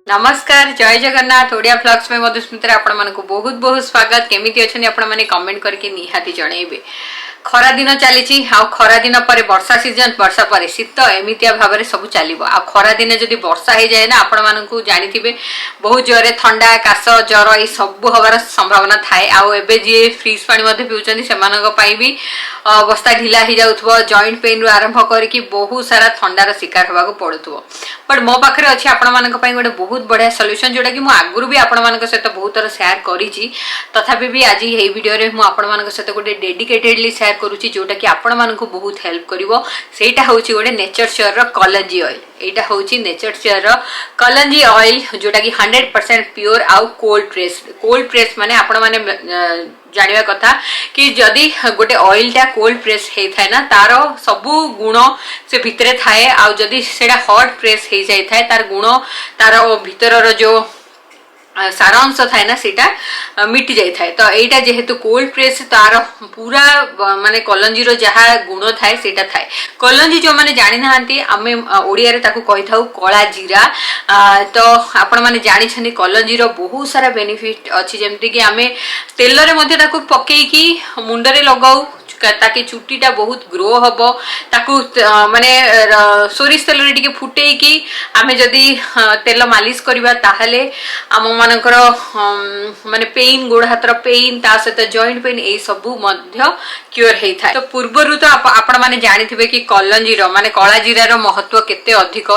नमस्कार जय जगन्नाथ ओडिया फ्लॉग्स में मधुस्मिता आपण मानक बहुत बहुत स्वागत केमिति अछनी आपण माने कमेंट करके निहाती जणेबे। खरा दिन चली खरा दिन पर वर्षा सीजन वर्षा पर शीत एमितिया भाव में सब चलो आ खरा दिन जदि वर्षा हो जाए ना आपण मानक जानी बहुत जोरे थंडा काश जर ये सब हबार संभावना थाए आबे जी फ्रिज पानी पिउछन से भी अवस्था ढिला हो जाऊ जॉइंट पेन रु आरंभ करके बहुत सारा थंडार शिकार होगा पड़ुव बट मो पाखे अच्छी आपण मान गोटे बहुत बढ़िया सॉल्यूशन जोटा कि आगुरी भी आपण मान सहित बहुत थर शेयर करी तथापि भी आज ये वीडियो रे आपण सहित गोटे डेडिकेटेडली शेयर करुच्ची जोटा कि आपण मानक बहुत हेल्प करिवो। सेटा होची गोटे नेचर श्योर रो कलंजी ऑयल। एटा होची नेचर श्योर रो कलंजी ऑयल जोटा कि 100% प्योर आउ कोल्ड प्रेस माने आपण माने जानिबा कथा कि जदि गोटे ऑयल टा कोल्ड प्रेस हे थाए ना तार सबु गुण से भितरे थाए आ जदि सेडा हॉट प्रेस हे जाय थाए तार गुण तार भितर जो सारांश थाए ना सीटा मिटी जाए थाए। तो एटा जेहेतु कोल्ड प्रेस तार पूरा माने कलंजी रो जहा गुण थाए सेटा थाए। कलंजी जो माने जानि नाहंती आमे ओडिया रे ताकू कहि थाउ कला जीरा। तो आपण माने जानि छनी कलंजी रो बहुत सारा बेनिफिट अछि जेमति कि आमे तेल रे मध्ये ताकू पकेई की मुंड रे लगाऊ ताकि चुट्टीटा बहुत ग्रो हम ताकू माने सोरिष तेल रे फुटे की आमे जदि तेल मालिश करबा ताहले आम मानकर माने पेन गोड़ हाथ पेन ता सहित जॉइंट पेन ए सबु मध्य क्योर हे था। तो पूर्वरु तो आपण माने जानिथिबे कि कलंजी रो माने कला जीरा रो महत्व केते अधिक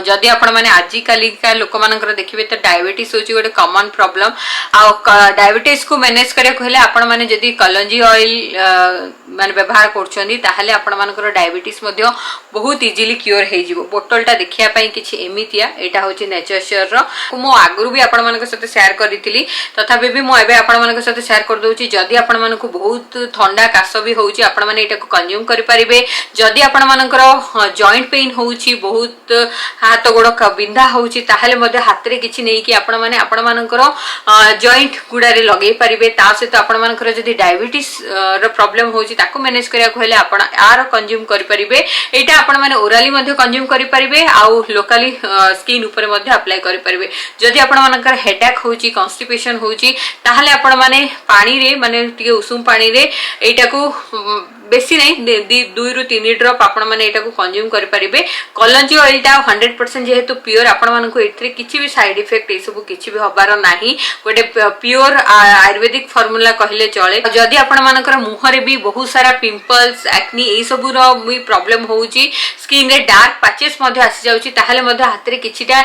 जदि आपण माने आजि काली का लोक मानकर देखिबे तो डायबिटीज होची गोटे कॉमन प्रॉब्लम आ डायबिटीज को मैनेज करे कहले आपण माने जदि कलंजी ऑयल माने व्यवहार करछनी ताहले आपण मानकर डायबिटीज मध्य बहुत इजीली क्योर हे जिवो। बोतलटा देखिया पई किछि एमितिया एटा होची नेचर श्योर रो मो आगुरु भी आपण मानक साथे शेयर करितिली तथापि भी मो एबे आपण मानक साथे शेयर कर दोची जदि आपण मानक बहुत ठंडा काश भी होउची आपण माने एटा को कंज्यूम करि परिबे। जदि आपण मानकर जॉइंट पेन होउची बहुत हाथ गोड़ बिंधा होउची ताहले मध्ये हाथ रे किछि नै कि आपण मानकर जॉइंट गुडारे लगे परिबे। ता सहित आपण मानकर जदि डायबिटीज रो प्रॉब्लम होउची ताको मैनेज करिया कहले आपण आर कंज्यूम करि परिबे। एटा आपण माने ओराली मध्ये कंज्यूम करि परिबे आ लोकली स्किन ऊपर मध्ये अप्लाई करि परिबे। जदि आपण मानकर हेडेक होउची कॉन्स्टिपेशन होउची ताहले आपण माने पानी रे माने टिके उषुम पानी रे एटा को बेसी नहीं 2 रु 3 ड्रॉप आपण माने एटा को कंज्यूम करि परिबे। कलंजी ऑयल टा 100% जेहेतु प्योर आपण माने को एथरे किछि भी साइड इफेक्ट ए सब किछि भी हबार नाही गोटे प्योर आयुर्वेदिक फार्मूला कहले चले। जदि आपण मानकर मुह रे भी बहुत सारा पिंपल्स एक्नी ए सब रो भी प्रॉब्लम होउची स्किन रे डार्क पैचेस मध्ये आसी जाउची ताहले मध्ये हाथ रे किछिटा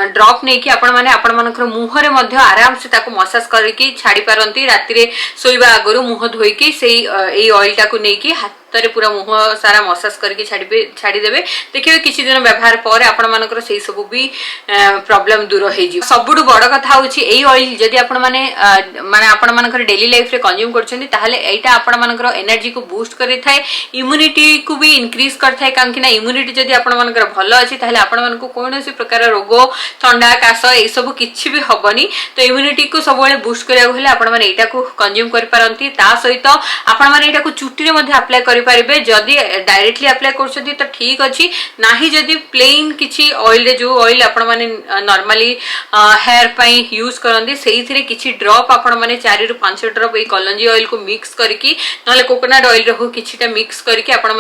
ड्रॉप नै कि आपण मानकर मुह रे मध्ये आराम से ताको मसाज करके छाडी पारंती। राति रे सोइबा आगरो मुह धोई की सेई ए ऑयल टाको नै कि हाथ पूरा मुह सारा मसाज करके छाड़ी देबे। देखिबे किछि दिन व्यवहार पर आपण मानकर सेई सब भी प्रॉब्लम दूर हो जी। सबुठु बड़ कथा होछि एई ऑयल जदि आपण माने आपण मानकर डेली लाइफ रे कंज्यूम करछन्ती ताहले एटा आपण मानकर एनर्जी को बूस्ट करि थाए इम्यूनिटी को भी इंक्रीज कर थाए कांकि ना इम्यूनिटी जदि आपण मानकर भलो अछि ताहले आपण मानको कोनोसी प्रकार रोग ठंडा काश ए सब किछि भी हबनी। तो इम्यूनिटी को सब बेले बूस्ट करिया होले आपण माने एटा को कंज्यूम करि पारंती। ता सहित आपण माने एटा को चुट्टी रे मध्ये अप्लाई करि पारिबे। जदि डायरेक्टली अप्लाई करछथि तो ठीक अछि नाही जदि प्लेन किछि ऑयल रे जो ऑयल आपण माने नॉर्मली हेयर पई यूज करंदी सेइथिरे किछि ड्रॉप आपण माने 4 रु 5 ड्रॉप ए कलंजी ऑयल को मिक्स करके नले कोकोनट ऑयल रे हो किछिटा मिक्स करके आपण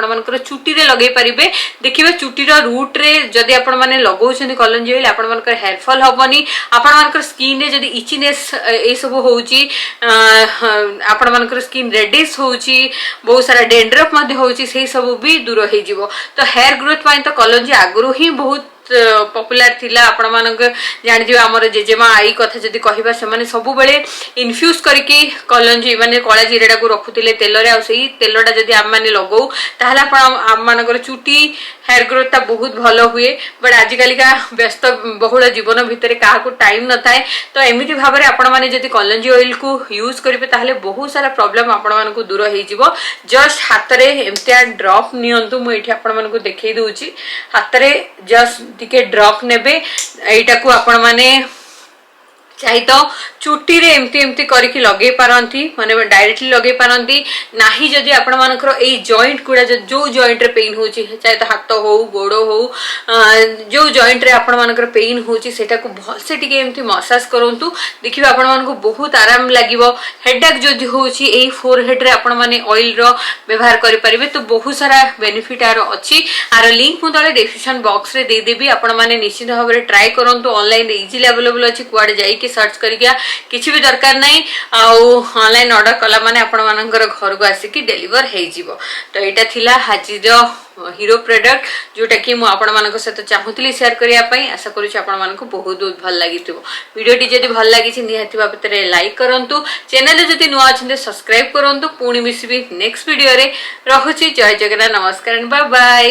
मानकर चुट्टी रे लगे पारिबे। देखिबे चुट्टी रो रूट रे जदि आपण माने लगौछथि कलंजी ऑयल आपण मानकर हेयर फॉल हबनी। आपण मानकर स्किन रे जदि इचीनेस ए सब होउची आपण मानकर स्किन रेडिश होउची बहुत सारा डेंड्रफ मध्ये होउची से सब भी दूर हो जिवो। तो हेयर ग्रोथ पाई तो कलंजी आगुरु ही बहुत पॉपुलर थिला। आपण मानक जानि जे हमर जेजेमा आई कथा जदी कहिबा से माने सब बेले इन्फ्यूज करके कलंजी माने कला जीराटा को रखुतिले तेल रे आ सेही तेलटा जदी हम माने लगाऊ ताहले आपण मानकर चुटी हेयर ग्रोथ ता बहुत भलो हुए। बट आजिकाली का व्यस्त बहुल जीवन भितर क्या टाइम न थाए। तो एमिति भाव में आपण माने जदी कलंजी ऑयल को यूज करिवे ताहले बहुत सारा प्रॉब्लम आपण मानकु दूर हो जिवो। जस्ट हाथ रे एमतिया ड्रॉप नियंतु मु एठी आपण मानकु देखै दउची हाथ रे जस्ट टिके ड्रॉप नेबे एटा को आपण माने चाहे तो चुटी रे एमती एमती करके लगे पारंती माने डायरेक्टली लगे पारंती नाही जदि आपण मानकर ए जॉइंट गुडा जो जॉइंट रे पेन होची चाहे तो हाथ हो गोड़ हो जो जॉइंट रे आपण मानकर पेन होची सेटा को भल से टिके एमती मसाज करंतु देखिबा आपण मानको बहुत आराम लागिवो हेडेक जदि होची ए फोरहेड रे आपण माने ऑयल रो व्यवहार करि परिबे तो बहुत सारा बेनिफिट आरो अछि आरो लिंक मु तले डिस्क्रिप्शन बॉक्स रे दे देबी आपण माने निश्चित भाबरे ट्राई करंतु ऑनलाइन इजीली अवेलेबल अछि कुआडे जाई के सर्च करिया किछि भी दरकार नाही ऑनलाइन ऑर्डर कला माने आपण मानकर घर को आसी कि डिलीवर हे जिवो तो एटा थिला हाजीर हीरो प्रोडक्ट जोटा कि मु आपण मानक सहित चाहूली शेयर करिया पई आशा करू छी आपण मानक बहुत बहुत भल लागिथिबो वीडियोटी जदि भल लागि छि निहाती बाबतरे लाइक करंतु चैनल जदि नुवा अछन्ते सब्सक्राइब करंतु पुणी मिसिबी नेक्स्ट वीडियो रे रहूची जय जगन्नाथ नमस्कार बाय बाय।